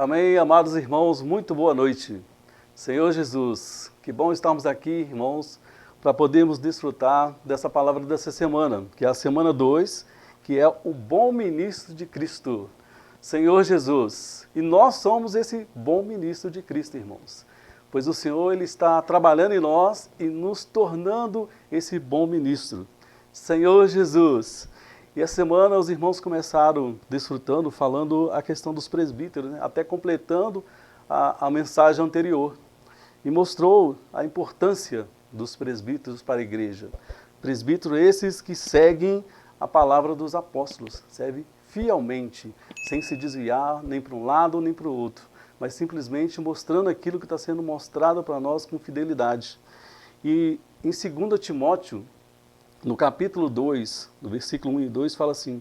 Amém, amados irmãos, muito boa noite. Senhor Jesus, que bom estarmos aqui, irmãos, para podermos desfrutar dessa palavra dessa semana, que é a semana 2, que é o bom ministro de Cristo. Senhor Jesus, e nós somos esse bom ministro de Cristo, irmãos, pois o Senhor ele está trabalhando em nós e nos tornando esse bom ministro. Senhor Jesus, e a semana os irmãos começaram desfrutando, falando a questão dos presbíteros, né? Até completando a mensagem anterior. E mostrou a importância dos presbíteros para a igreja. Presbíteros esses que seguem a palavra dos apóstolos, servem fielmente, sem se desviar nem para um lado nem para o outro, mas simplesmente mostrando aquilo que está sendo mostrado para nós com fidelidade. E em 2 Timóteo, no capítulo 2, no versículo 1 e 2, fala assim: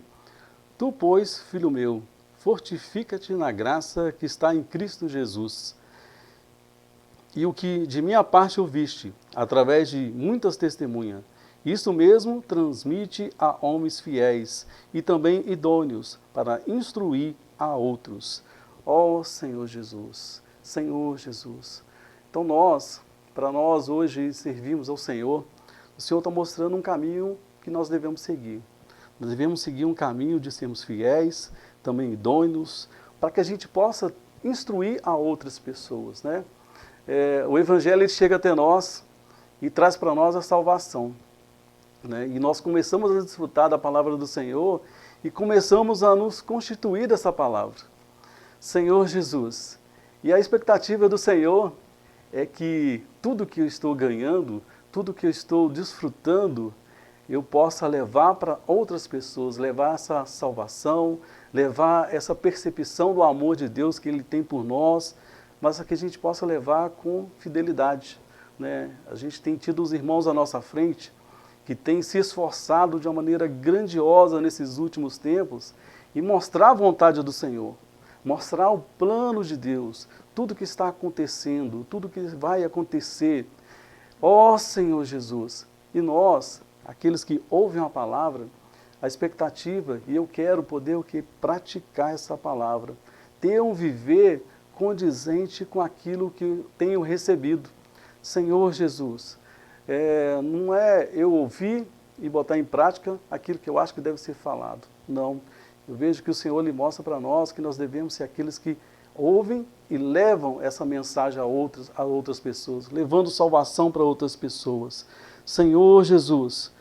Tu, pois, filho meu, fortifica-te na graça que está em Cristo Jesus. E o que de minha parte ouviste, através de muitas testemunhas, isso mesmo transmite a homens fiéis e também idôneos para instruir a outros. Ó Senhor Jesus, Senhor Jesus. Então para nós hoje servimos ao Senhor, o Senhor está mostrando um caminho que nós devemos seguir. Nós devemos seguir um caminho de sermos fiéis, também idôneos, para que a gente possa instruir a outras pessoas, né? O Evangelho ele chega até nós e traz para nós a salvação, né? E nós começamos a desfrutar da palavra do Senhor e começamos a nos constituir dessa palavra. Senhor Jesus. E a expectativa do Senhor é que tudo que eu estou ganhando, tudo que eu estou desfrutando, eu possa levar para outras pessoas, levar essa salvação, levar essa percepção do amor de Deus que Ele tem por nós, mas que a gente possa levar com fidelidade, né? A gente tem tido os irmãos à nossa frente que têm se esforçado de uma maneira grandiosa nesses últimos tempos e mostrar a vontade do Senhor, mostrar o plano de Deus, tudo que está acontecendo, tudo que vai acontecer. Ó Senhor Jesus, e nós, aqueles que ouvem a palavra, a expectativa, e eu quero poder praticar essa palavra, ter um viver condizente com aquilo que tenho recebido. Senhor Jesus, não é eu ouvir e botar em prática aquilo que eu acho que deve ser falado. Não, eu vejo que o Senhor lhe mostra para nós que nós devemos ser aqueles que ouvem e levam essa mensagem a outras pessoas, levando salvação para outras pessoas. Senhor Jesus,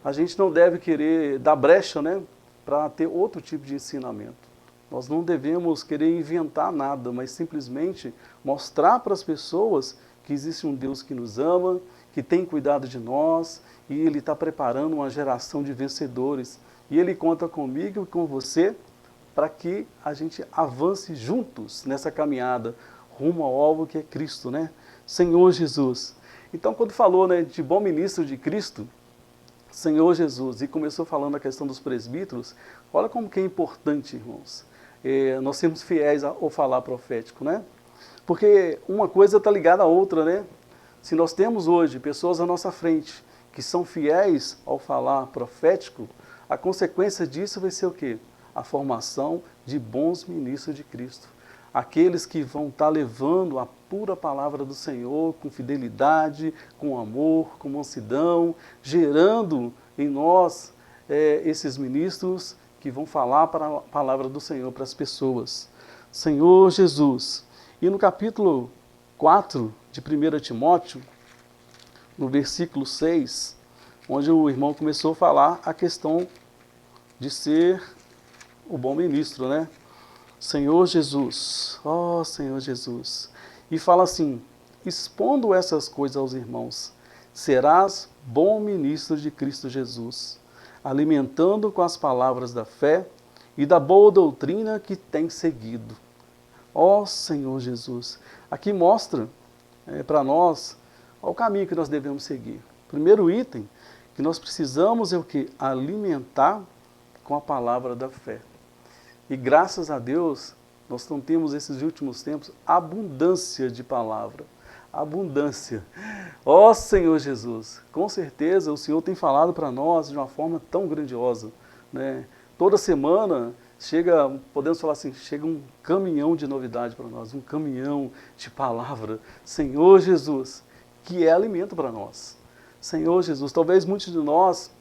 a gente não deve querer dar brecha, né, para ter outro tipo de ensinamento. Nós não devemos querer inventar nada, mas simplesmente mostrar para as pessoas que existe um Deus que nos ama, que tem cuidado de nós, e Ele está preparando uma geração de vencedores. E Ele conta comigo e com você, para que a gente avance juntos nessa caminhada rumo ao alvo que é Cristo, né? Senhor Jesus. Então, quando falou, né, de bom ministro de Cristo, Senhor Jesus, e começou falando a questão dos presbíteros, olha como que é importante, irmãos, nós sermos fiéis ao falar profético, né? Porque uma coisa está ligada à outra, né? Se nós temos hoje pessoas à nossa frente que são fiéis ao falar profético, a consequência disso vai ser o quê? A formação de bons ministros de Cristo. Aqueles que vão estar levando a pura palavra do Senhor com fidelidade, com amor, com mansidão, gerando em nós esses ministros que vão falar para a palavra do Senhor para as pessoas. Senhor Jesus. E no capítulo 4 de 1 Timóteo, no versículo 6, onde o irmão começou a falar a questão de ser o bom ministro, né? Senhor Jesus, ó Senhor Jesus. E fala assim: expondo essas coisas aos irmãos, serás bom ministro de Cristo Jesus, alimentando com as palavras da fé e da boa doutrina que tem seguido. Ó Senhor Jesus. Aqui mostra para nós o caminho que nós devemos seguir. Primeiro item, que nós precisamos é o quê? Alimentar com a palavra da fé. E graças a Deus, nós não temos esses últimos tempos abundância de palavra. Abundância. Ó Senhor Jesus, com certeza o Senhor tem falado para nós de uma forma tão grandiosa, né? Toda semana chega, podemos falar assim, chega um caminhão de novidade para nós, um caminhão de palavra. Senhor Jesus, que é alimento para nós. Senhor Jesus, talvez muitos de nós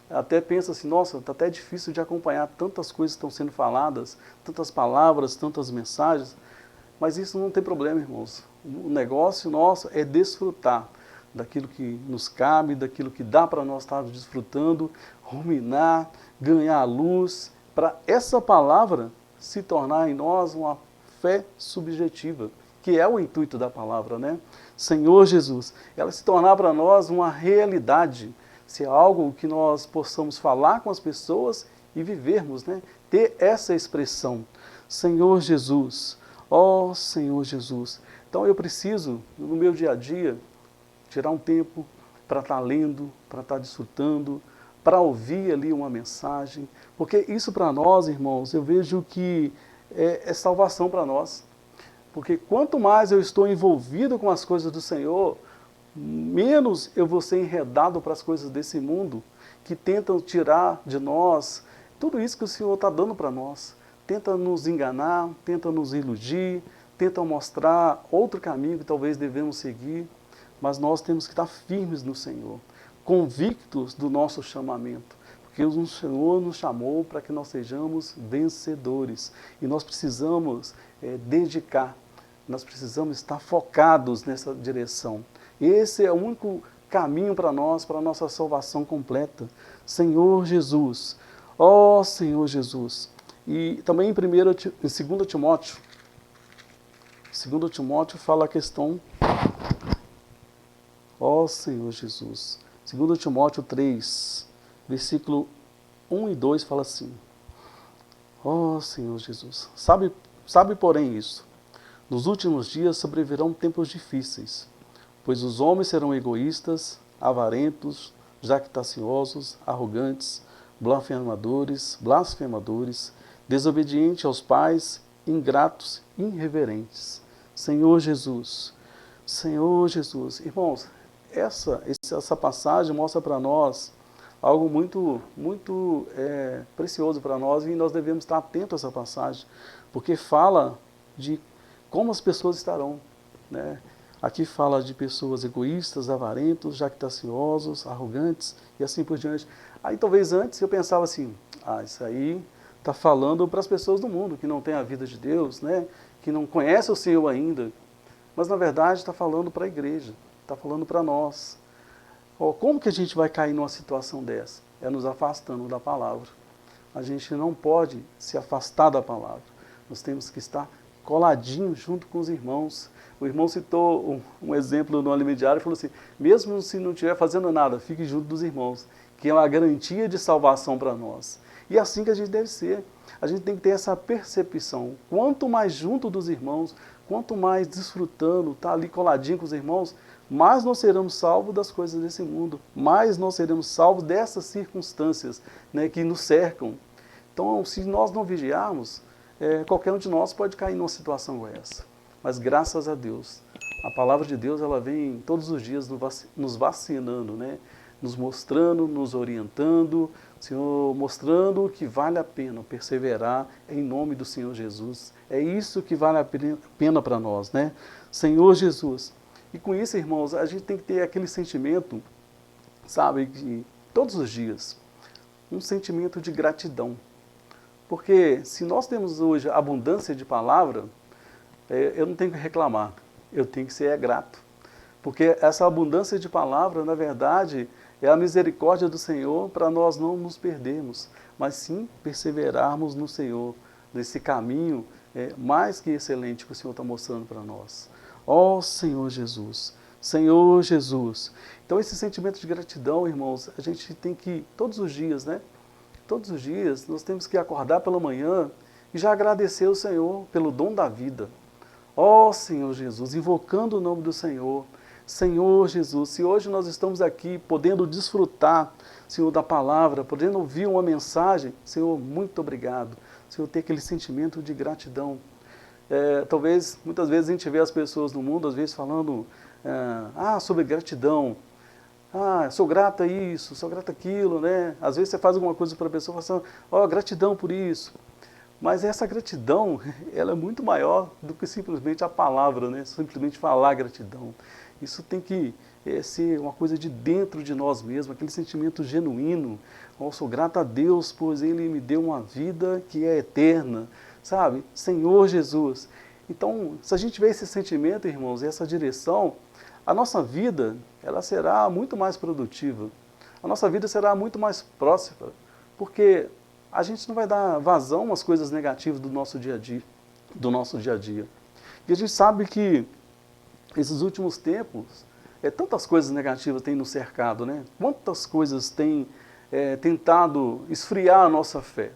até pensam assim, nossa, está até difícil de acompanhar tantas coisas que estão sendo faladas, tantas palavras, tantas mensagens, mas isso não tem problema, irmãos. O negócio nosso é desfrutar daquilo que nos cabe, daquilo que dá para nós estar desfrutando, ruminar, ganhar luz, para essa palavra se tornar em nós uma fé subjetiva, que é o intuito da palavra, né? Senhor Jesus, ela se tornar para nós uma realidade, se é algo que nós possamos falar com as pessoas e vivermos, né? Ter essa expressão, Senhor Jesus, ó Senhor Jesus. Então eu preciso, no meu dia a dia, tirar um tempo para estar lendo, para estar desfrutando, para ouvir ali uma mensagem, porque isso para nós, irmãos, eu vejo que é salvação para nós. Porque quanto mais eu estou envolvido com as coisas do Senhor, menos eu vou ser enredado para as coisas desse mundo, que tentam tirar de nós tudo isso que o Senhor está dando para nós. Tenta nos enganar, tenta nos iludir, tenta mostrar outro caminho que talvez devemos seguir, mas nós temos que estar firmes no Senhor, convictos do nosso chamamento, porque o Senhor nos chamou para que nós sejamos vencedores, e nós precisamos dedicar, nós precisamos estar focados nessa direção. Esse é o único caminho para nós, para a nossa salvação completa. Senhor Jesus, ó Senhor Jesus. E também em 2 Timóteo fala a questão, ó Senhor Jesus. 2 Timóteo 3, versículo 1 e 2 fala assim, ó Senhor Jesus, sabe porém isso, nos últimos dias sobrevirão tempos difíceis, pois os homens serão egoístas, avarentos, jactanciosos, arrogantes, blasfemadores, desobedientes aos pais, ingratos, irreverentes. Senhor Jesus, irmãos, essa passagem mostra para nós algo muito precioso para nós, e nós devemos estar atentos a essa passagem, porque fala de como as pessoas estarão, né? Aqui fala de pessoas egoístas, avarentos, jactanciosos, arrogantes e assim por diante. Aí talvez antes eu pensava assim, isso aí está falando para as pessoas do mundo, que não têm a vida de Deus, né? Que não conhecem o Senhor ainda. Mas na verdade está falando para a igreja, está falando para nós. Como que a gente vai cair numa situação dessa? É nos afastando da palavra. A gente não pode se afastar da palavra. Nós temos que estar coladinho junto com os irmãos. O irmão citou um exemplo no Alimento Diário e falou assim, mesmo se não estiver fazendo nada, fique junto dos irmãos, que é uma garantia de salvação para nós. E é assim que a gente deve ser. A gente tem que ter essa percepção. Quanto mais junto dos irmãos, quanto mais desfrutando, tá ali coladinho com os irmãos, mais nós seremos salvos das coisas desse mundo, mais nós seremos salvos dessas circunstâncias, né, que nos cercam. Então, se nós não vigiarmos, qualquer um de nós pode cair numa situação como essa. Mas graças a Deus, a palavra de Deus ela vem todos os dias nos vacinando, né? Nos mostrando, nos orientando, Senhor, mostrando que vale a pena perseverar em nome do Senhor Jesus. É isso que vale a pena para nós, né? Senhor Jesus. E com isso, irmãos, a gente tem que ter aquele sentimento, sabe, de todos os dias, um sentimento de gratidão. Porque se nós temos hoje abundância de palavra, eu não tenho que reclamar, eu tenho que ser grato. Porque essa abundância de palavra, na verdade, é a misericórdia do Senhor para nós não nos perdermos, mas sim perseverarmos no Senhor, nesse caminho mais que excelente que o Senhor está mostrando para nós. Ó Senhor Jesus, Senhor Jesus. Então esse sentimento de gratidão, irmãos, a gente tem que, todos os dias, né? Todos os dias, nós temos que acordar pela manhã e já agradecer ao Senhor pelo dom da vida. Ó Senhor Jesus, invocando o nome do Senhor. Senhor Jesus, se hoje nós estamos aqui podendo desfrutar, Senhor, da palavra, podendo ouvir uma mensagem, Senhor, muito obrigado. Senhor, ter aquele sentimento de gratidão. Talvez, muitas vezes a gente vê as pessoas no mundo, às vezes falando sobre gratidão. Sou grato a isso, sou grato àquilo, né? Às vezes você faz alguma coisa para a pessoa e fala assim, gratidão por isso. Mas essa gratidão, ela é muito maior do que simplesmente a palavra, né? Simplesmente falar gratidão. Isso tem que ser uma coisa de dentro de nós mesmos, aquele sentimento genuíno. Eu sou grato a Deus, pois Ele me deu uma vida que é eterna, sabe? Senhor Jesus. Então, se a gente tiver esse sentimento, irmãos, essa direção, a nossa vida, ela será muito mais produtiva. A nossa vida será muito mais próspera, porque a gente não vai dar vazão às coisas negativas do nosso dia a dia, E a gente sabe que esses últimos tempos, tantas coisas negativas têm nos cercado, né? Quantas coisas têm tentado esfriar a nossa fé.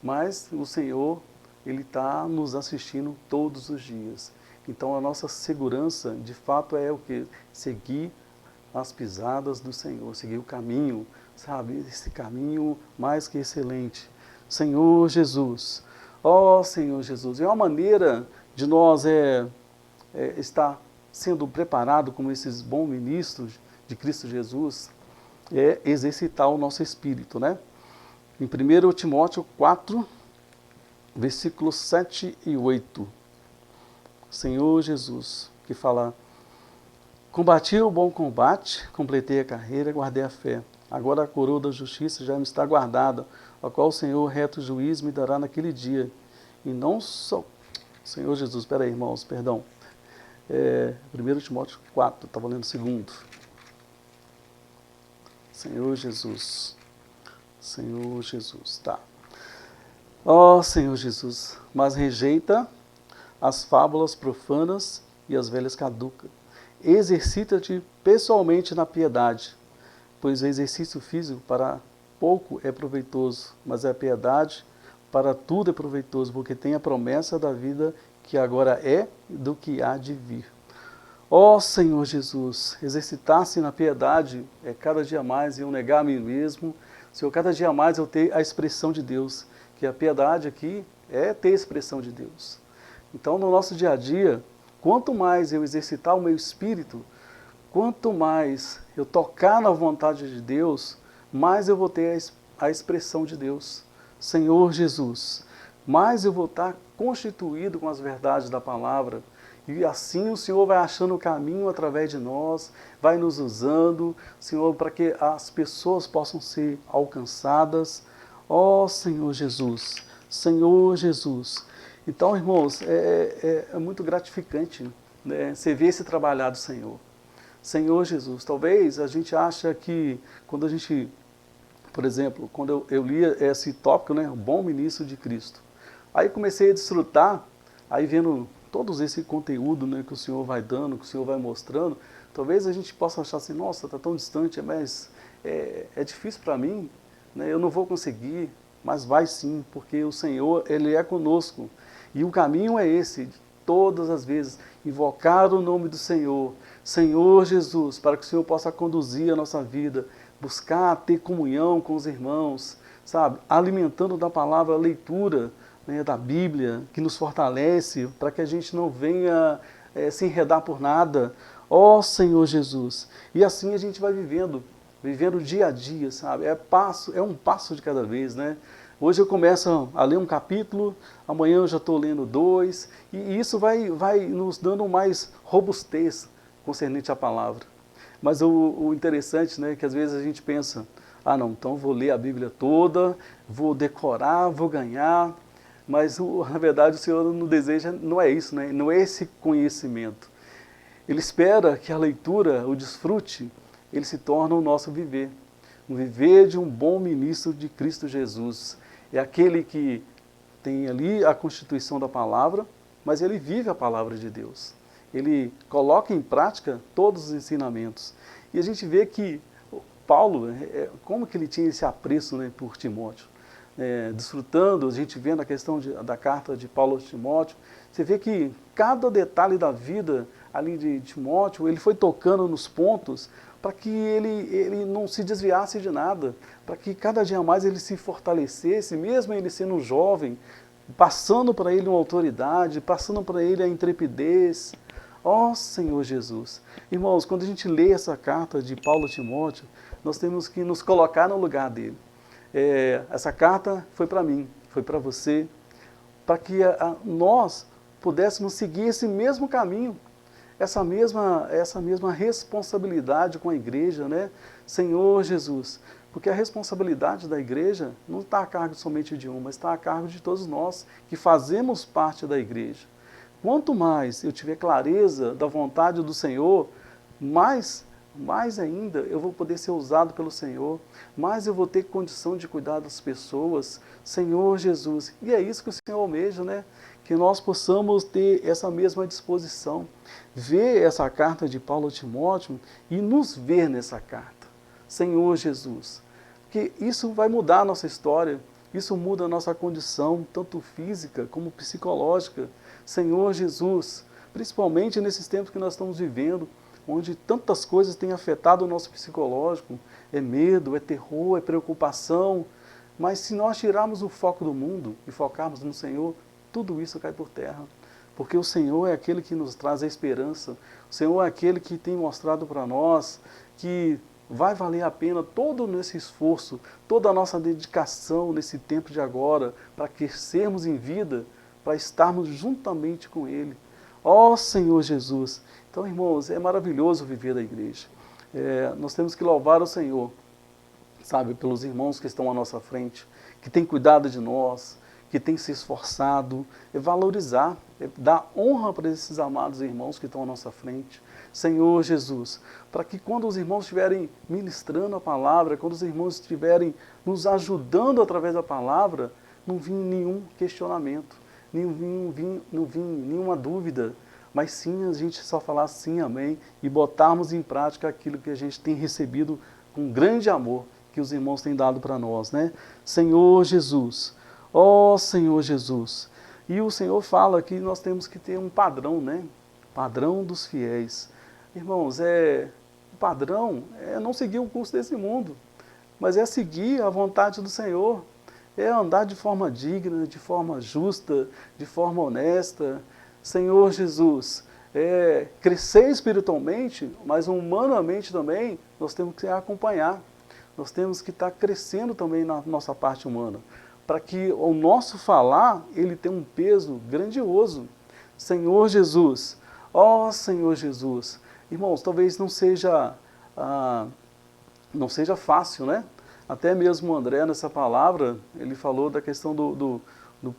Mas o Senhor, Ele está nos assistindo todos os dias. Então a nossa segurança, de fato, é o que? Seguir as pisadas do Senhor, seguir o caminho, sabe? Esse caminho mais que excelente. Senhor Jesus, ó Senhor Jesus, é uma maneira de nós estar sendo preparado como esses bons ministros de Cristo Jesus, é exercitar o nosso espírito, né? Em 1 Timóteo 4, versículos 7 e 8, Senhor Jesus, que fala: combati o bom combate, completei a carreira, guardei a fé. Agora a coroa da justiça já me está guardada, a qual o Senhor, reto juiz, me dará naquele dia. E não só... Senhor Jesus, espera aí, irmãos, perdão. 1 Timóteo 4, estava lendo o segundo. Senhor Jesus. Senhor Jesus, tá. Ó Senhor Jesus, mas rejeita as fábulas profanas e as velhas caducas. Exercita-te pessoalmente na piedade, pois o exercício físico para pouco é proveitoso, mas a piedade para tudo é proveitoso, porque tem a promessa da vida que agora é e do que há de vir. Ó Senhor Jesus, exercitar-se na piedade é cada dia mais eu negar a mim mesmo, Senhor, cada dia mais eu ter a expressão de Deus, que a piedade aqui é ter a expressão de Deus. Então, no nosso dia a dia, quanto mais eu exercitar o meu espírito, quanto mais eu tocar na vontade de Deus, mais eu vou ter a expressão de Deus. Senhor Jesus, mais eu vou estar constituído com as verdades da palavra, e assim o Senhor vai achando o caminho através de nós, vai nos usando, Senhor, para que as pessoas possam ser alcançadas. Ó Senhor Jesus, Senhor Jesus. Então, irmãos, é muito gratificante, né, você ver esse trabalhar do Senhor. Senhor Jesus, talvez a gente acha que quando a gente, por exemplo, quando eu lia esse tópico, né, o bom ministro de Cristo, aí comecei a desfrutar, aí vendo todo esse conteúdo, né, que o Senhor vai dando, que o Senhor vai mostrando, talvez a gente possa achar assim, nossa, está tão distante, mas é difícil para mim, né, eu não vou conseguir, mas vai sim, porque o Senhor, Ele é conosco. E o caminho é esse, todas as vezes, invocar o nome do Senhor, Senhor Jesus, para que o Senhor possa conduzir a nossa vida, buscar ter comunhão com os irmãos, sabe, alimentando da palavra a leitura, né, da Bíblia, que nos fortalece, para que a gente não venha se enredar por nada. Ó Senhor Jesus, e assim a gente vai vivendo dia a dia, sabe, é um passo de cada vez, né? Hoje eu começo a ler um capítulo, amanhã eu já estou lendo 2, e isso vai nos dando mais robustez concernente à palavra. Mas o interessante, né, é que às vezes a gente pensa, ah não, então vou ler a Bíblia toda, vou decorar, vou ganhar, mas na verdade o Senhor não deseja, não é isso, né, não é esse conhecimento. Ele espera que a leitura, o desfrute, ele se torne o nosso viver. O viver de um bom ministro de Cristo Jesus. É aquele que tem ali a constituição da palavra, mas ele vive a palavra de Deus. Ele coloca em prática todos os ensinamentos. E a gente vê que Paulo, como que ele tinha esse apreço, né, por Timóteo. Desfrutando, a gente vendo a questão da carta de Paulo a Timóteo, você vê que cada detalhe da vida ali de Timóteo, ele foi tocando nos pontos para que ele não se desviasse de nada, para que cada dia mais ele se fortalecesse, mesmo ele sendo jovem, passando para ele uma autoridade, passando para ele a intrepidez. Ó Senhor Jesus! Irmãos, quando a gente lê essa carta de Paulo a Timóteo, nós temos que nos colocar no lugar dele. Essa carta foi para mim, foi para você, para que nós pudéssemos seguir esse mesmo caminho, essa mesma responsabilidade com a igreja, né? Senhor Jesus, porque a responsabilidade da igreja não está a cargo somente de um, mas está a cargo de todos nós que fazemos parte da igreja. Quanto mais eu tiver clareza da vontade do Senhor, mais ainda eu vou poder ser usado pelo Senhor, mais eu vou ter condição de cuidar das pessoas, Senhor Jesus. E é isso que o Senhor almeja, né? Que nós possamos ter essa mesma disposição, ver essa carta de Paulo a Timóteo e nos ver nessa carta, Senhor Jesus. Porque isso vai mudar a nossa história, isso muda a nossa condição, tanto física como psicológica, Senhor Jesus, principalmente nesses tempos que nós estamos vivendo, onde tantas coisas têm afetado o nosso psicológico, é medo, é terror, é preocupação, mas se nós tirarmos o foco do mundo e focarmos no Senhor, tudo isso cai por terra, porque o Senhor é aquele que nos traz a esperança, o Senhor é aquele que tem mostrado para nós que vai valer a pena todo esse esforço, toda a nossa dedicação nesse tempo de agora, para crescermos em vida, para estarmos juntamente com Ele. Ó Senhor Jesus! Então, irmãos, é maravilhoso viver da igreja. Nós temos que louvar o Senhor, sabe, pelos irmãos que estão à nossa frente, que têm cuidado de nós, que têm se esforçado, valorizar, dar honra para esses amados irmãos que estão à nossa frente. Senhor Jesus, para que quando os irmãos estiverem ministrando a palavra, quando os irmãos estiverem nos ajudando através da palavra, não vinha nenhum questionamento, não vinha nenhuma dúvida, mas sim a gente só falar sim, amém, e botarmos em prática aquilo que a gente tem recebido com grande amor que os irmãos têm dado para nós, né? Senhor Jesus, ó Senhor Jesus. E o Senhor fala que nós temos que ter um padrão, né? Padrão dos fiéis. Irmãos, o padrão é não seguir o curso desse mundo, mas é seguir a vontade do Senhor, é andar de forma digna, de forma justa, de forma honesta. Senhor Jesus, crescer espiritualmente, mas humanamente também, nós temos que acompanhar. Nós temos que estar crescendo também na nossa parte humana, para que o nosso falar, ele tenha um peso grandioso. Senhor Jesus, ó Senhor Jesus. Irmãos, talvez não seja fácil, né? Até mesmo o André, nessa palavra, ele falou da questão do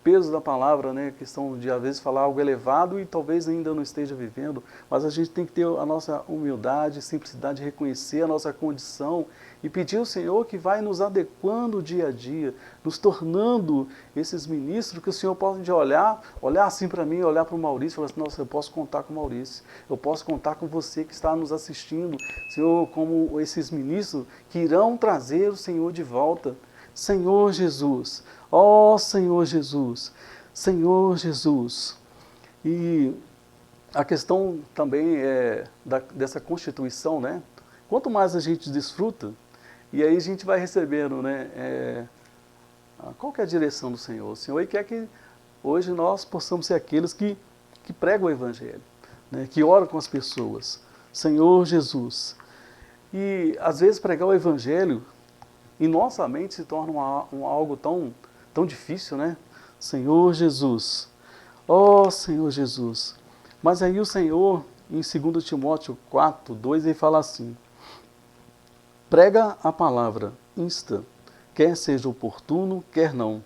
peso da palavra, né? A questão de, às vezes, falar algo elevado e talvez ainda não esteja vivendo, mas a gente tem que ter a nossa humildade, simplicidade, reconhecer a nossa condição e pedir ao Senhor que vai nos adequando dia a dia, nos tornando esses ministros que o Senhor pode olhar assim para mim, olhar para o Maurício e falar assim, nossa, eu posso contar com o Maurício, eu posso contar com você que está nos assistindo, Senhor, como esses ministros que irão trazer o Senhor de volta. Senhor Jesus, ó Senhor Jesus, Senhor Jesus. E a questão também dessa constituição, né? Quanto mais a gente desfruta, e aí a gente vai recebendo, né? Qual que é a direção do Senhor? O Senhor quer que hoje nós possamos ser aqueles que pregam o Evangelho, né? Que oram com as pessoas. Senhor Jesus. E às vezes pregar o Evangelho em nossa mente se torna algo tão difícil, né? Senhor Jesus, ó Senhor Jesus. Mas aí o Senhor, em 2 Timóteo 4, 2, ele fala assim, prega a palavra, insta, quer seja oportuno, quer não.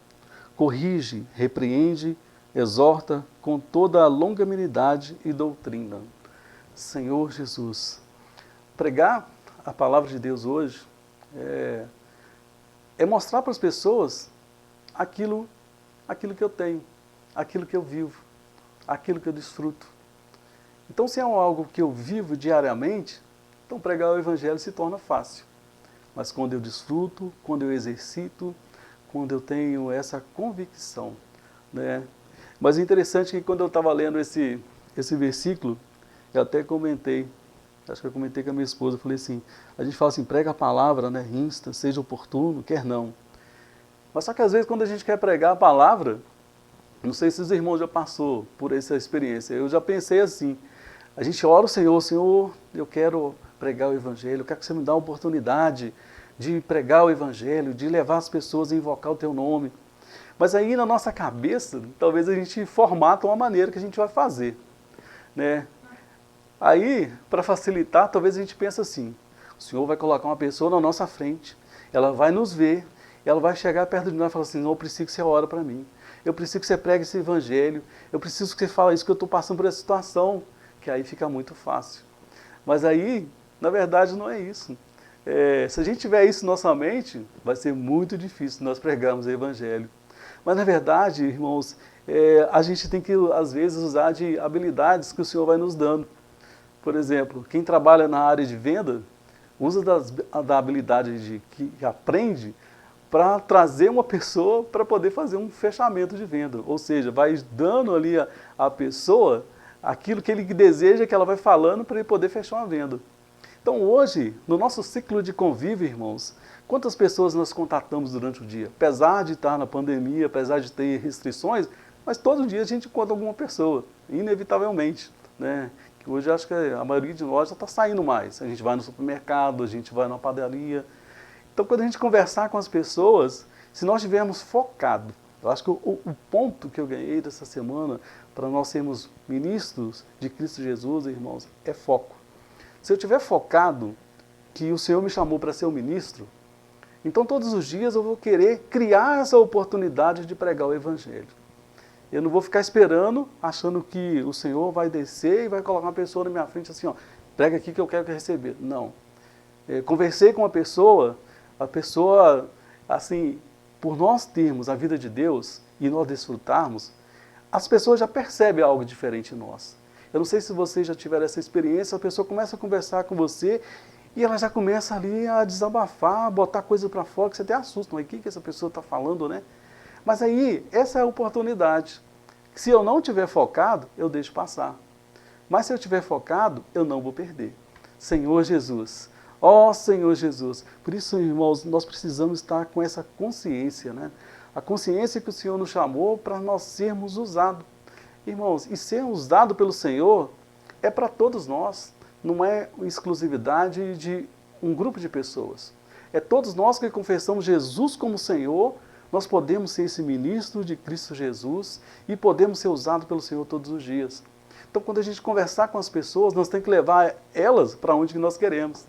Corrige, repreende, exorta com toda a longanimidade e doutrina. Senhor Jesus, pregar a palavra de Deus hoje é mostrar para as pessoas aquilo que eu tenho, aquilo que eu vivo, aquilo que eu desfruto. Então, se é algo que eu vivo diariamente, então pregar o Evangelho se torna fácil. Mas quando eu desfruto, quando eu exercito, quando eu tenho essa convicção, né? Mas é interessante que quando eu estava lendo esse versículo, eu até comentei, acho que eu comentei com a minha esposa, eu falei assim, a gente fala assim, prega a palavra, né, insta, seja oportuno, quer não. Mas só que às vezes quando a gente quer pregar a palavra, não sei se os irmãos já passou por essa experiência, eu já pensei assim, a gente ora o Senhor, Senhor, eu quero pregar o Evangelho, eu quero que você me dê a oportunidade de pregar o Evangelho, de levar as pessoas a invocar o Teu nome. Mas aí na nossa cabeça, talvez a gente formata uma maneira que a gente vai fazer, né? Aí, para facilitar, talvez a gente pense assim, o Senhor vai colocar uma pessoa na nossa frente, ela vai nos ver, ela vai chegar perto de nós e falar assim, não, eu preciso que você ore para mim, eu preciso que você pregue esse evangelho, eu preciso que você fale isso que eu estou passando por essa situação, que aí fica muito fácil. Mas aí, na verdade, não é isso. Se a gente tiver isso na nossa mente, vai ser muito difícil nós pregarmos o evangelho. Mas na verdade, irmãos, a gente tem que, às vezes, usar de habilidades que o Senhor vai nos dando. Por exemplo, quem trabalha na área de venda, usa da habilidade que aprende para trazer uma pessoa para poder fazer um fechamento de venda. Ou seja, vai dando ali a pessoa aquilo que ele deseja, que ela vai falando para ele poder fechar uma venda. Então hoje, no nosso ciclo de convívio, irmãos, quantas pessoas nós contatamos durante o dia? Apesar de estar na pandemia, apesar de ter restrições, mas todo dia a gente encontra alguma pessoa, inevitavelmente, né? Que hoje acho que a maioria de nós já está saindo mais. A gente vai no supermercado, a gente vai na padaria. Então quando a gente conversar com as pessoas, se nós estivermos focados, eu acho que o ponto que eu ganhei dessa semana para nós sermos ministros de Cristo Jesus, irmãos, é foco. Se eu estiver focado que o Senhor me chamou para ser um ministro, então todos os dias eu vou querer criar essa oportunidade de pregar o Evangelho. Eu não vou ficar esperando, achando que o Senhor vai descer e vai colocar uma pessoa na minha frente assim, ó, prega aqui que eu quero receber. Não. Conversei com uma pessoa, a pessoa, assim, por nós termos a vida de Deus e nós desfrutarmos, as pessoas já percebem algo diferente em nós. Eu não sei se vocês já tiveram essa experiência, a pessoa começa a conversar com você e ela já começa ali a desabafar, a botar coisa para fora, que você até assusta, mas o que essa pessoa está falando, né? Mas aí, essa é a oportunidade. Se eu não estiver focado, eu deixo passar. Mas se eu estiver focado, eu não vou perder. Senhor Jesus, ó Senhor Jesus. Por isso, irmãos, nós precisamos estar com essa consciência, né? A consciência que o Senhor nos chamou para nós sermos usados. Irmãos, e ser usado pelo Senhor é para todos nós, não é exclusividade de um grupo de pessoas. É todos nós que confessamos Jesus como Senhor, nós podemos ser esse ministro de Cristo Jesus e podemos ser usados pelo Senhor todos os dias. Então, quando a gente conversar com as pessoas, nós temos que levar elas para onde que nós queremos.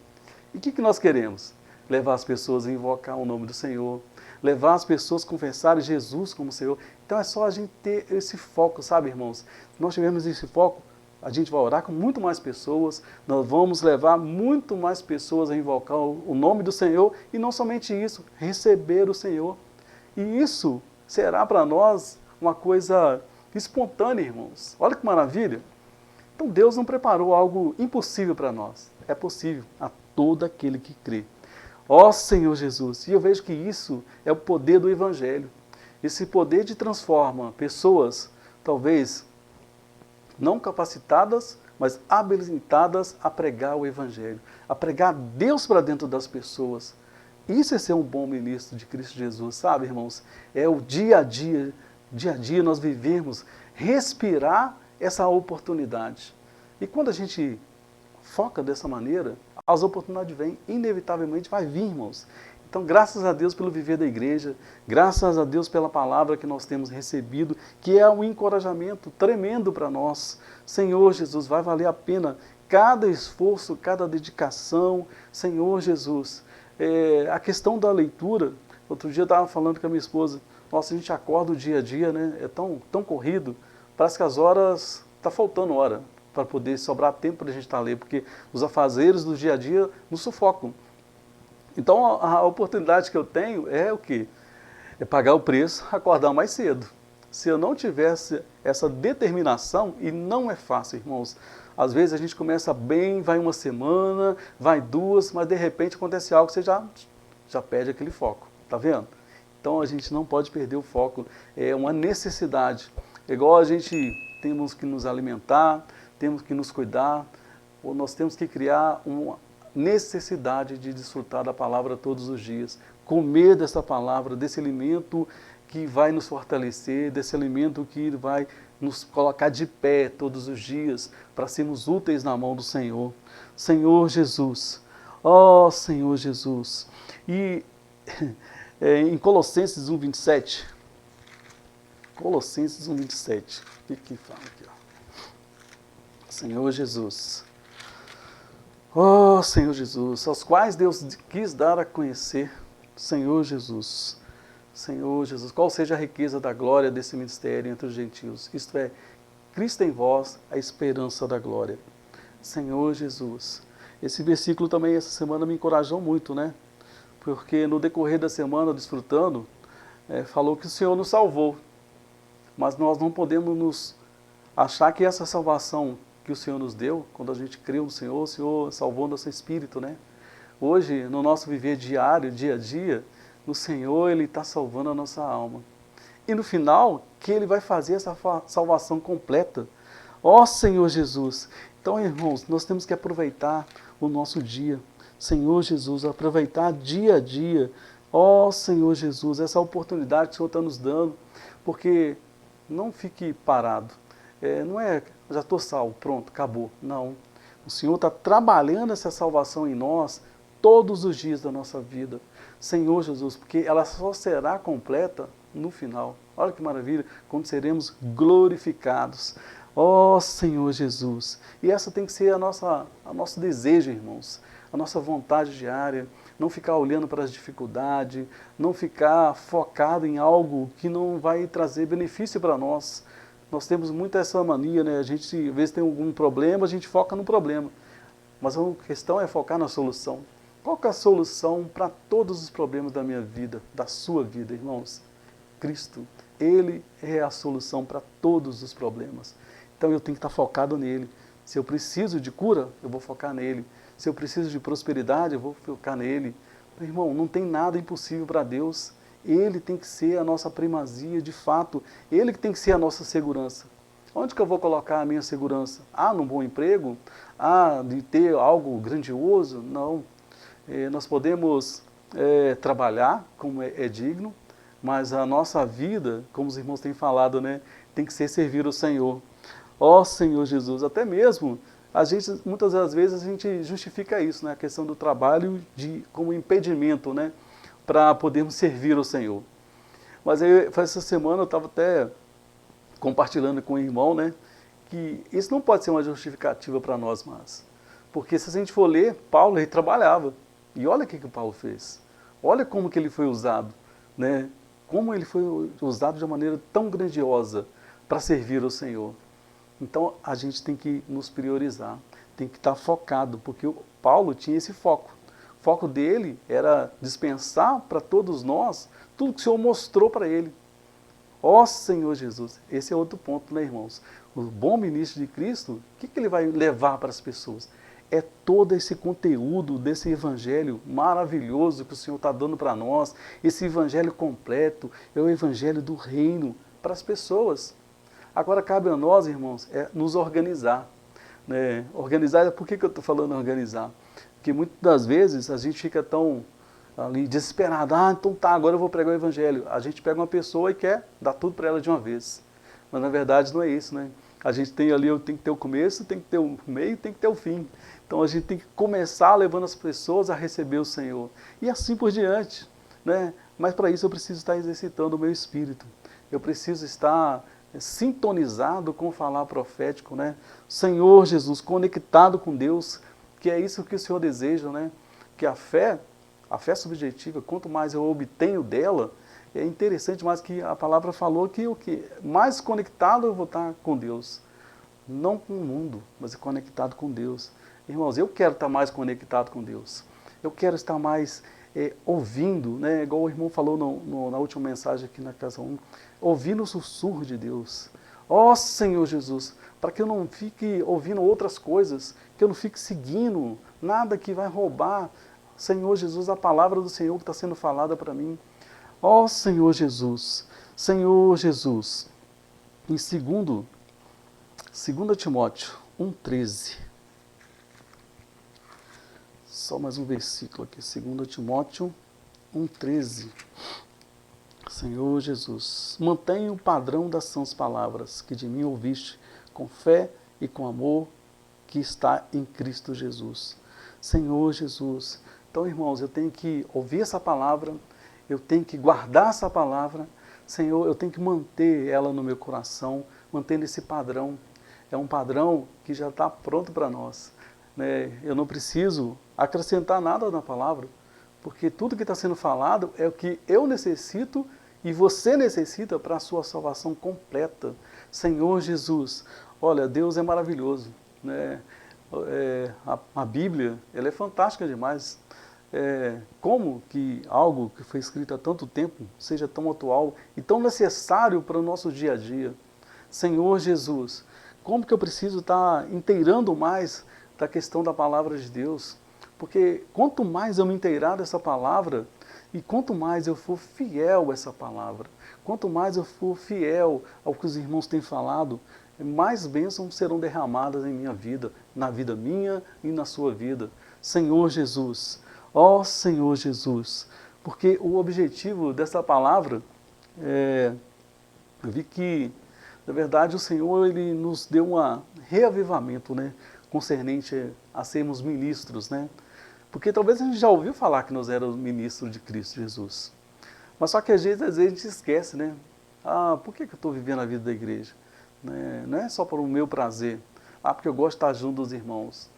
E o que nós queremos? Levar as pessoas a invocar o nome do Senhor, levar as pessoas a confessarem Jesus como Senhor. Então é só a gente ter esse foco, sabe, irmãos? Se nós tivermos esse foco, a gente vai orar com muito mais pessoas, nós vamos levar muito mais pessoas a invocar o nome do Senhor, e não somente isso, receber o Senhor. E isso será para nós uma coisa espontânea, irmãos. Olha que maravilha! Então Deus não preparou algo impossível para nós. É possível a todo aquele que crê. Ó Senhor Jesus! E eu vejo que isso é o poder do Evangelho. Esse poder de transforma pessoas, talvez não capacitadas, mas habilitadas a pregar o Evangelho, a pregar Deus para dentro das pessoas. Isso é ser um bom ministro de Cristo Jesus, sabe, irmãos? É o dia a dia nós vivemos, respirar essa oportunidade. E quando a gente foca dessa maneira, as oportunidades vêm, inevitavelmente vai vir, irmãos. Então, graças a Deus pelo viver da igreja, graças a Deus pela palavra que nós temos recebido, que é um encorajamento tremendo para nós. Senhor Jesus, vai valer a pena cada esforço, cada dedicação. Senhor Jesus, a questão da leitura, outro dia eu estava falando com a minha esposa, nossa, a gente acorda o dia a dia, né? É tão corrido, parece que as horas, está faltando hora para poder sobrar tempo para a gente estar lendo, porque os afazeres do dia a dia nos sufocam. Então a oportunidade que eu tenho é o quê? É pagar o preço, acordar mais cedo. Se eu não tivesse essa determinação, e não é fácil, irmãos, às vezes a gente começa bem, vai uma semana, vai duas, mas de repente acontece algo que você já perde aquele foco, tá vendo? Então a gente não pode perder o foco, é uma necessidade. É igual a gente temos que nos alimentar, temos que nos cuidar, ou nós temos que criar uma necessidade de desfrutar da palavra todos os dias, comer dessa palavra, desse alimento que vai nos fortalecer, desse alimento que vai nos colocar de pé todos os dias, para sermos úteis na mão do Senhor. Senhor Jesus, ó Senhor Jesus. E em Colossenses 1:27, Colossenses 1, 27. O que fala aqui? Ó? Senhor Jesus. Oh, Senhor Jesus, aos quais Deus quis dar a conhecer, Senhor Jesus. Senhor Jesus, qual seja a riqueza da glória desse ministério entre os gentios? Isto é, Cristo em vós, a esperança da glória. Senhor Jesus. Esse versículo também, essa semana, me encorajou muito, né? Porque no decorrer da semana, desfrutando, falou que o Senhor nos salvou. Mas nós não podemos nos achar que essa salvação que o Senhor nos deu, quando a gente creu no Senhor, o Senhor salvou nosso espírito, né? Hoje, no nosso viver diário, dia a dia, o Senhor, Ele está salvando a nossa alma. E no final, que Ele vai fazer essa salvação completa. Ó Senhor Jesus! Então, irmãos, nós temos que aproveitar o nosso dia. Senhor Jesus, aproveitar dia a dia. Ó Senhor Jesus, essa oportunidade que o Senhor está nos dando. Porque não fique parado. Não é, já estou salvo, pronto, acabou. Não. O Senhor está trabalhando essa salvação em nós todos os dias da nossa vida. Senhor Jesus, porque ela só será completa no final. Olha que maravilha, quando seremos glorificados. Ó Senhor Jesus. E essa tem que ser o nosso desejo, irmãos. A nossa vontade diária. Não ficar olhando para as dificuldades. Não ficar focado em algo que não vai trazer benefício para nós. Nós temos muito essa mania, né? A gente, às vezes, tem algum problema, a gente foca no problema. Mas a questão é focar na solução. Qual que é a solução para todos os problemas da minha vida, da sua vida, irmãos? Cristo. Ele é a solução para todos os problemas. Então eu tenho que estar focado nele. Se eu preciso de cura, eu vou focar nele. Se eu preciso de prosperidade, eu vou focar nele. Irmão, não tem nada impossível para Deus. Ele tem que ser a nossa primazia, de fato. Ele que tem que ser a nossa segurança. Onde que eu vou colocar a minha segurança? Num bom emprego? De ter algo grandioso? Não. Nós podemos trabalhar como é digno, mas a nossa vida, como os irmãos têm falado, né, tem que ser servir o Senhor. Ó Senhor Jesus, até mesmo, muitas das vezes a gente justifica isso, né, a questão do trabalho como impedimento, né, para podermos servir o Senhor. Mas essa semana eu estava até compartilhando com o irmão, né, que isso não pode ser uma justificativa para nós mais. Porque se a gente for ler, Paulo, ele trabalhava. E olha o que o Paulo fez. Olha como que ele foi usado, né? Como ele foi usado de uma maneira tão grandiosa para servir ao Senhor. Então a gente tem que nos priorizar, tem que estar focado, porque o Paulo tinha esse foco. O foco dele era dispensar para todos nós tudo que o Senhor mostrou para ele. Ó Senhor Jesus, esse é outro ponto, né, irmãos? O bom ministro de Cristo, o que ele vai levar para as pessoas? É todo esse conteúdo desse evangelho maravilhoso que o Senhor está dando para nós, esse evangelho completo, é o evangelho do reino para as pessoas. Agora cabe a nós, irmãos, nos organizar. Né? Organizar, por que eu estou falando organizar? Porque muitas das vezes a gente fica tão ali desesperado, então tá, agora eu vou pregar o evangelho. A gente pega uma pessoa e quer dar tudo para ela de uma vez. Mas na verdade não é isso, né? A gente tem ali, tem que ter o começo, tem que ter o meio, tem que ter o fim. Então a gente tem que começar levando as pessoas a receber o Senhor. E assim por diante, né? Mas para isso eu preciso estar exercitando o meu espírito. Eu preciso estar sintonizado com o falar profético, né? Senhor Jesus, conectado com Deus, que é isso que o Senhor deseja, né? Que a fé subjetiva, quanto mais eu obtenho dela, é interessante mais que a palavra falou que mais conectado eu vou estar com Deus. Não com o mundo, mas conectado com Deus. Irmãos, eu quero estar mais conectado com Deus. Eu quero estar mais ouvindo, né? Igual o irmão falou na última mensagem aqui na casa 1, ouvindo o sussurro de Deus. Ó Senhor Jesus, para que eu não fique ouvindo outras coisas, que eu não fique seguindo nada que vai roubar, Senhor Jesus, a palavra do Senhor que está sendo falada para mim. Ó Senhor Jesus, em 2 Timóteo 1,13, só mais um versículo aqui, 2 Timóteo 1,13, Senhor Jesus, mantenha o padrão das sãs palavras que de mim ouviste, com fé e com amor que está em Cristo Jesus. Senhor Jesus, então irmãos, eu tenho que ouvir essa palavra, eu tenho que guardar essa palavra, Senhor, eu tenho que manter ela no meu coração, mantendo esse padrão. É um padrão que já está pronto para nós, né? Eu não preciso acrescentar nada na palavra, porque tudo que está sendo falado é o que eu necessito e você necessita para a sua salvação completa. Senhor Jesus, olha, Deus é maravilhoso, né? A Bíblia, ela é fantástica demais. Como que algo que foi escrito há tanto tempo seja tão atual e tão necessário para o nosso dia a dia? Senhor Jesus, como que eu preciso estar inteirando mais da questão da palavra de Deus? Porque quanto mais eu me inteirar dessa palavra, e quanto mais eu for fiel a essa palavra, quanto mais eu for fiel ao que os irmãos têm falado, mais bênçãos serão derramadas em minha vida, na vida minha e na sua vida. Senhor Jesus, ó Senhor Jesus, porque o objetivo dessa palavra, eu vi que, na verdade, o Senhor ele nos deu um reavivamento, né, concernente a sermos ministros, né? Porque talvez a gente já ouviu falar que nós éramos ministros de Cristo Jesus. Mas só que às vezes a gente esquece, né? Por que eu estou vivendo a vida da igreja? Não é só para o meu prazer. Porque eu gosto de estar junto dos irmãos.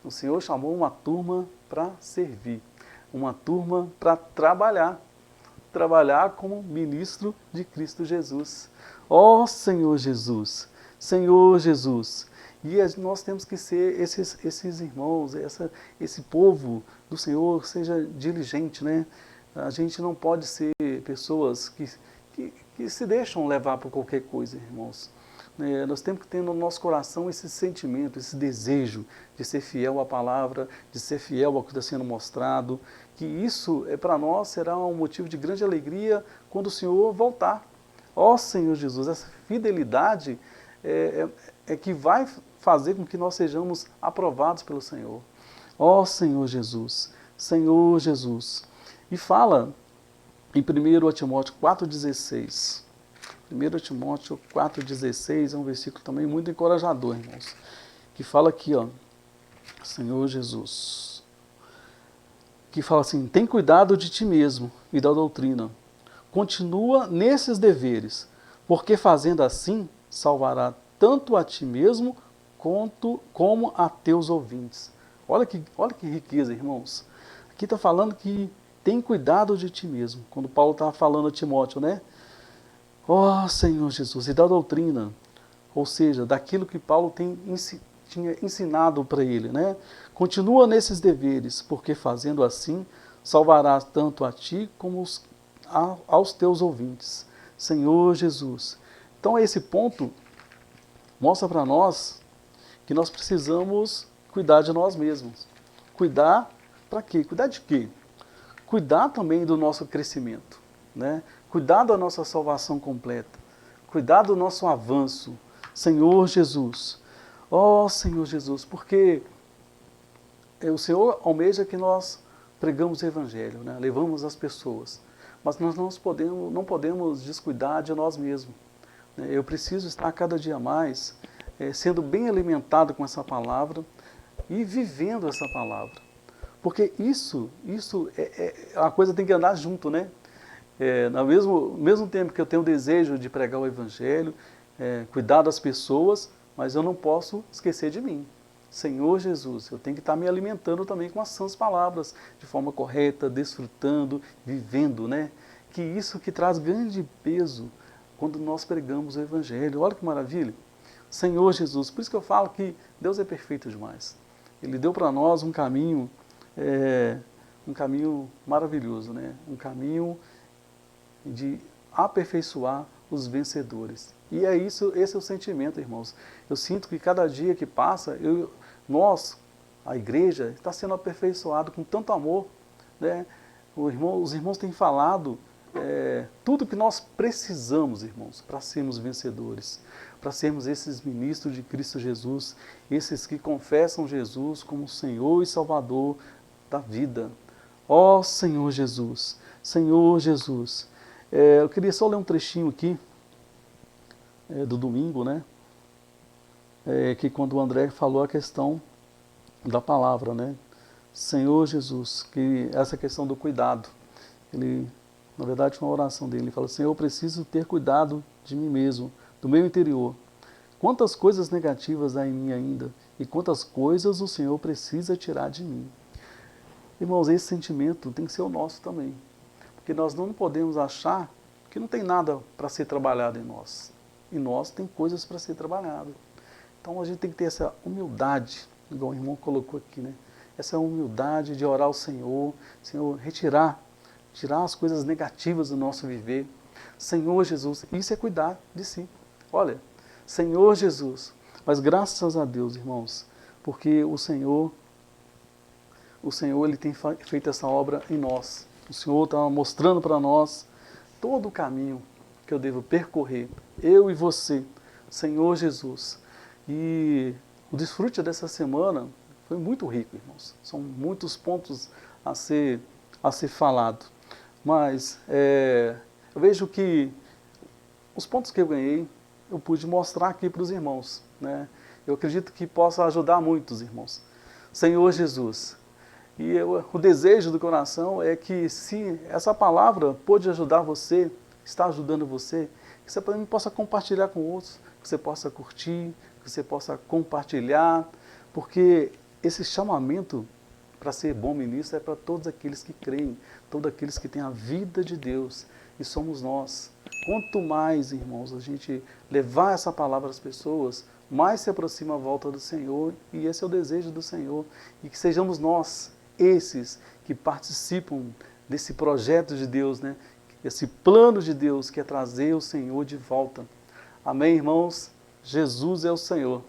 O Senhor chamou uma turma para servir. Uma turma para trabalhar. Trabalhar como ministro de Cristo Jesus. Ó Senhor Jesus! Senhor Jesus! E nós temos que ser esses irmãos, esse povo do Senhor, seja diligente, né? A gente não pode ser pessoas que se deixam levar por qualquer coisa, irmãos. Nós temos que ter no nosso coração esse sentimento, esse desejo de ser fiel à palavra, de ser fiel ao que está sendo mostrado, que isso para nós será um motivo de grande alegria quando o Senhor voltar. Ó Senhor Jesus, essa fidelidade é que vai fazer com que nós sejamos aprovados pelo Senhor. Ó Senhor Jesus, Senhor Jesus. E fala em 1 Timóteo 4,16. 1 Timóteo 4,16 é um versículo também muito encorajador, irmãos. Que fala aqui, ó, Senhor Jesus. Que fala assim, tem cuidado de ti mesmo e da doutrina. Continua nesses deveres, porque fazendo assim, salvará tanto a ti mesmo como a teus ouvintes. Olha que riqueza, irmãos. Aqui está falando que tem cuidado de ti mesmo. Quando Paulo estava falando a Timóteo, né? Ó Senhor Jesus, e da doutrina, ou seja, daquilo que Paulo tinha ensinado para ele, né? Continua nesses deveres, porque fazendo assim, salvarás tanto a ti como aos teus ouvintes. Senhor Jesus. Então esse ponto mostra para nós que nós precisamos cuidar de nós mesmos. Cuidar para quê? Cuidar de quê? Cuidar também do nosso crescimento, né? Cuidar da nossa salvação completa. Cuidar do nosso avanço. Senhor Jesus. Ó Senhor Jesus, porque o Senhor almeja que nós pregamos o Evangelho, né? Levamos as pessoas. Mas nós não podemos descuidar de nós mesmos. Eu preciso estar cada dia mais sendo bem alimentado com essa palavra e vivendo essa palavra. Porque isso a coisa tem que andar junto, né? No mesmo tempo que eu tenho o desejo de pregar o Evangelho, cuidar das pessoas, mas eu não posso esquecer de mim. Senhor Jesus, eu tenho que estar me alimentando também com as sãs palavras, de forma correta, desfrutando, vivendo, né? Que isso que traz grande peso quando nós pregamos o Evangelho. Olha que maravilha! Senhor Jesus, por isso que eu falo que Deus é perfeito demais. Ele deu para nós um caminho maravilhoso, né? Um caminho de aperfeiçoar os vencedores. E esse é o sentimento, irmãos. Eu sinto que cada dia que passa, a igreja, está sendo aperfeiçoada com tanto amor, né? Os irmãos têm falado tudo que nós precisamos, irmãos, para sermos vencedores, para sermos esses ministros de Cristo Jesus, esses que confessam Jesus como Senhor e Salvador da vida. Ó Senhor Jesus, Senhor Jesus. Eu queria só ler um trechinho aqui, do domingo, né? Que quando o André falou a questão da palavra, né? Senhor Jesus, que essa questão do cuidado, ele Na verdade, foi uma oração dele. Ele fala, Senhor, eu preciso ter cuidado de mim mesmo, do meu interior. Quantas coisas negativas há em mim ainda e quantas coisas o Senhor precisa tirar de mim. Irmãos, esse sentimento tem que ser o nosso também. Porque nós não podemos achar que não tem nada para ser trabalhado em nós. Em nós tem coisas para ser trabalhado. Então a gente tem que ter essa humildade, igual o irmão colocou aqui, né? Essa humildade de orar ao Senhor, Senhor, tirar as coisas negativas do nosso viver. Senhor Jesus, isso é cuidar de si. Olha, Senhor Jesus, mas graças a Deus, irmãos, porque o Senhor ele tem feito essa obra em nós. O Senhor está mostrando para nós todo o caminho que eu devo percorrer, eu e você, Senhor Jesus. E o desfrute dessa semana foi muito rico, irmãos. São muitos pontos a ser falado. Mas eu vejo que os pontos que eu ganhei, eu pude mostrar aqui para os irmãos, né? Eu acredito que possa ajudar muitos irmãos. Senhor Jesus, e o desejo do coração é que se essa palavra pôde ajudar você, está ajudando você, que você também possa compartilhar com outros, que você possa curtir, que você possa compartilhar, porque esse chamamento para ser bom ministro é para todos aqueles que creem, todos aqueles que têm a vida de Deus, e somos nós. Quanto mais, irmãos, a gente levar essa palavra às pessoas, mais se aproxima a volta do Senhor, e esse é o desejo do Senhor, e que sejamos nós, esses que participam desse projeto de Deus, né? Esse plano de Deus que é trazer o Senhor de volta. Amém, irmãos? Jesus é o Senhor.